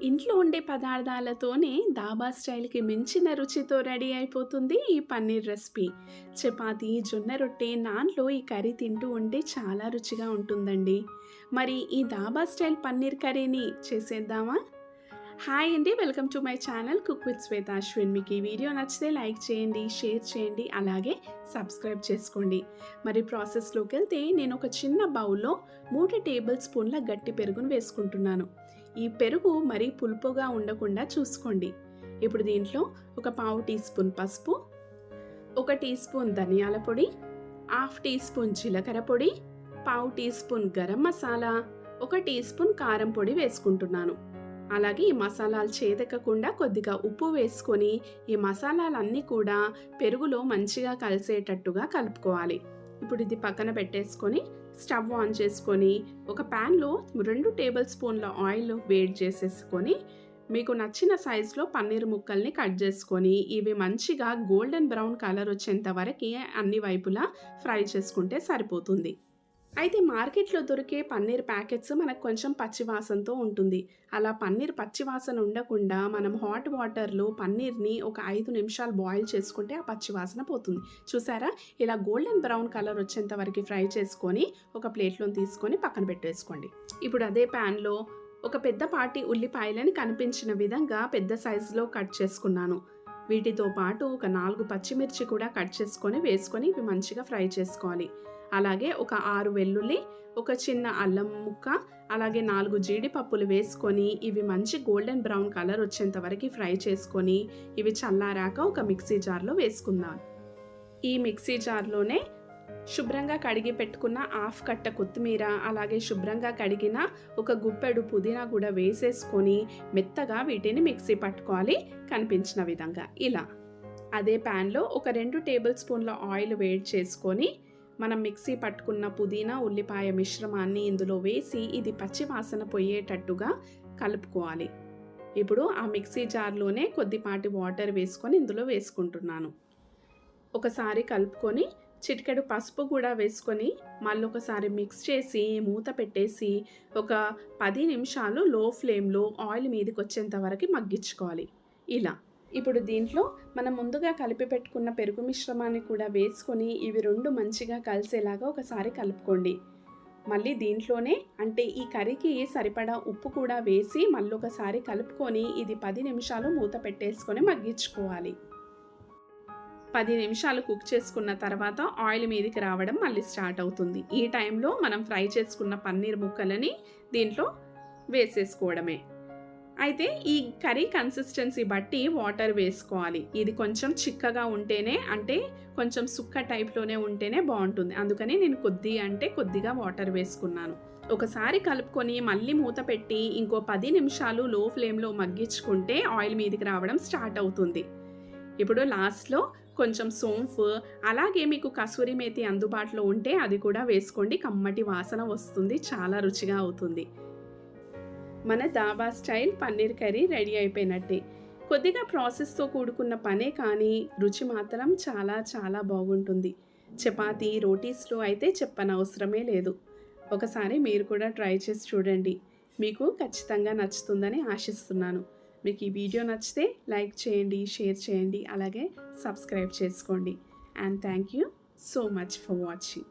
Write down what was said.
ఇంట్లో ఉండే పదార్థాలతోనే ధాబా స్టైల్‌కి మించిన రుచితో రెడీ అయిపోతుంది ఈ పన్నీర్ రెసిపీ. చపాతీ, జొన్న రొట్టె, నాన్‌లో ఈ కర్రీ తింటూ ఉంటే చాలా రుచిగా ఉంటుందండి. మరి ఈ ధాబా స్టైల్ పన్నీర్ కర్రీని చేసేద్దామా? హాయ్ అండి. Welcome to my channel cook with Shweta Ashwin. మీకు ఈ వీడియో నచ్చితే లైక్ చేయండి, షేర్ చేయండి, అలాగే సబ్స్క్రైబ్ చేసుకోండి. మరి ప్రాసెస్‌లోకెళ్తే నేను ఒక చిన్న బౌల్‌లో 3 టేబుల్ స్పూన్ల గట్టి పెరుగును వేసుకుంటున్నాను. ఈ పెరుగు మరీ పులుపుగా ఉండకుండా చూసుకోండి. ఇప్పుడు దీంట్లో ఒక పావు టీ స్పూన్ పసుపు, ఒక టీ స్పూన్ ధనియాల పొడి, హాఫ్ టీ స్పూన్ జీలకర్ర పొడి, పావు టీ స్పూన్ గరం మసాలా, ఒక టీ స్పూన్ కారం పొడి వేసుకుంటున్నాను. అలాగే ఈ మసాలాలు చేదెక్కకుండా కొద్దిగా ఉప్పు వేసుకొని ఈ మసాలాలన్నీ కూడా పెరుగులో మంచిగా కలిసేటట్టుగా కలుపుకోవాలి. ఇప్పుడు ఇది పక్కన పెట్టేసుకొని స్టవ్ ఆన్ చేసుకొని ఒక ప్యాన్లో 2 టేబుల్ స్పూన్ల ఆయిల్ వేడి చేసేసుకొని మీకు నచ్చిన సైజులో పన్నీర్ ముక్కల్ని కట్ చేసుకొని ఇవి మంచిగా గోల్డెన్ బ్రౌన్ కలర్ వచ్చేంత వరకు అన్ని వైపులా ఫ్రై చేసుకుంటే సరిపోతుంది. అయితే మార్కెట్లో దొరికే పన్నీర్ ప్యాకెట్స్ మనకు కొంచెం పచ్చివాసనతో ఉంటుంది. అలా పన్నీర్ పచ్చివాసన ఉండకుండా మనం హాట్ వాటర్లో పన్నీర్ని ఒక 5 నిమిషాలు బాయిల్ చేసుకుంటే ఆ పచ్చివాసన పోతుంది. చూసారా? ఇలా గోల్డెన్ బ్రౌన్ కలర్ వచ్చేంత వరకు ఫ్రై చేసుకొని ఒక ప్లేట్లో తీసుకొని పక్కన పెట్టేసుకోండి. ఇప్పుడు అదే ప్యాన్లో ఒక పెద్దపాటి ఉల్లిపాయలని కనిపించిన విధంగా పెద్ద సైజులో కట్ చేసుకున్నాను. వీటితో పాటు ఒక 4 పచ్చిమిర్చి కూడా కట్ చేసుకొని వేసుకొని ఇవి మంచిగా ఫ్రై చేసుకోవాలి. అలాగే ఒక 6 వెల్లుల్లి, ఒక చిన్న అల్లం ముక్క, అలాగే 4 జీడిపప్పులు వేసుకొని ఇవి మంచి గోల్డెన్ బ్రౌన్ కలర్ వచ్చేంత వరకు ఫ్రై చేసుకొని ఇవి చల్లారాక ఒక మిక్సీ జార్లో వేసుకుందాం. ఈ మిక్సీ జార్లోనే శుభ్రంగా కడిగి పెట్టుకున్న హాఫ్ కట్ట కొత్తిమీర, అలాగే శుభ్రంగా కడిగిన ఒక గుప్పెడు పుదీనా కూడా వేసేసుకొని మెత్తగా వీటిని మిక్సీ పట్టుకోవాలి కనిపించిన విధంగా ఇలా. అదే ప్యాన్లో ఒక 2 టేబుల్ స్పూన్ల ఆయిల్ వేడి చేసుకొని మనం మిక్సీ పట్టుకున్న పుదీనా ఉల్లిపాయ మిశ్రమాన్ని ఇందులో వేసి ఇది పచ్చి వాసన పోయేటట్టుగా కలుపుకోవాలి. ఇప్పుడు ఆ మిక్సీ జార్లోనే కొద్దిపాటి వాటర్ వేసుకొని ఇందులో వేసుకుంటున్నాను. ఒకసారి కలుపుకొని చిటికెడు పసుపు కూడా వేసుకొని మళ్ళీ ఒకసారి మిక్స్ చేసి మూత పెట్టేసి ఒక 10 నిమిషాలు లో ఫ్లేమ్లో ఆయిల్ మీదకి వచ్చేంత వరకు మగ్గించుకోవాలి ఇలా. ఇప్పుడు దీంట్లో మనం ముందుగా కలిపి పెట్టుకున్న పెరుగు మిశ్రమాన్ని కూడా వేసుకొని ఇవి 2 మంచిగా కలిసేలాగా ఒకసారి కలుపుకోండి. మళ్ళీ దీంట్లోనే అంటే ఈ కర్రీకి సరిపడా ఉప్పు కూడా వేసి మళ్ళీ ఒకసారి కలుపుకొని ఇది 10 నిమిషాలు మూత పెట్టేసుకొని మగ్గించుకోవాలి. 10 నిమిషాలు కుక్ చేసుకున్న తర్వాత ఆయిల్ మీదకి రావడం మళ్ళీ స్టార్ట్ అవుతుంది. ఈ టైంలో మనం ఫ్రై చేసుకున్న పన్నీర్ ముక్కలని దీంట్లో వేసేసుకోవడమే. అయితే ఈ కర్రీ కన్సిస్టెన్సీ బట్టి వాటర్ వేసుకోవాలి. ఇది కొంచెం చిక్కగా ఉంటేనే అంటే కొంచెం సుక్క టైప్లోనే ఉంటేనే బాగుంటుంది. అందుకని నేను కొద్దిగా వాటర్ వేసుకున్నాను. ఒకసారి కలుపుకొని మళ్ళీ మూత పెట్టి ఇంకో 10 నిమిషాలు లో ఫ్లేమ్లో మగ్గించుకుంటే ఆయిల్ మీదకి రావడం స్టార్ట్ అవుతుంది. ఇప్పుడు లాస్ట్లో కొంచెం సోంఫ్, అలాగే మీకు కసూరి మేతి అందుబాటులో ఉంటే అది కూడా వేసుకోండి. కమ్మటి వాసన వస్తుంది, చాలా రుచిగా అవుతుంది. మన dhaba style paneer curry ready అయిపోయినట్టే. కొద్దిగా ప్రాసెస్తో కూడుకున్న పనే కానీ రుచి మాత్రం చాలా చాలా బాగుంటుంది. చపాతీ, రోటీస్లో అయితే చెప్పనవసరమే లేదు. ఒకసారి మీరు కూడా ట్రై చేసి చూడండి. మీకు ఖచ్చితంగా నచ్చుతుందని ఆశిస్తున్నాను. మీకు ఈ వీడియో నచ్చితే లైక్ చేయండి, షేర్ చేయండి, అలాగే సబ్స్క్రైబ్ చేసుకోండి. And thank you so much for watching.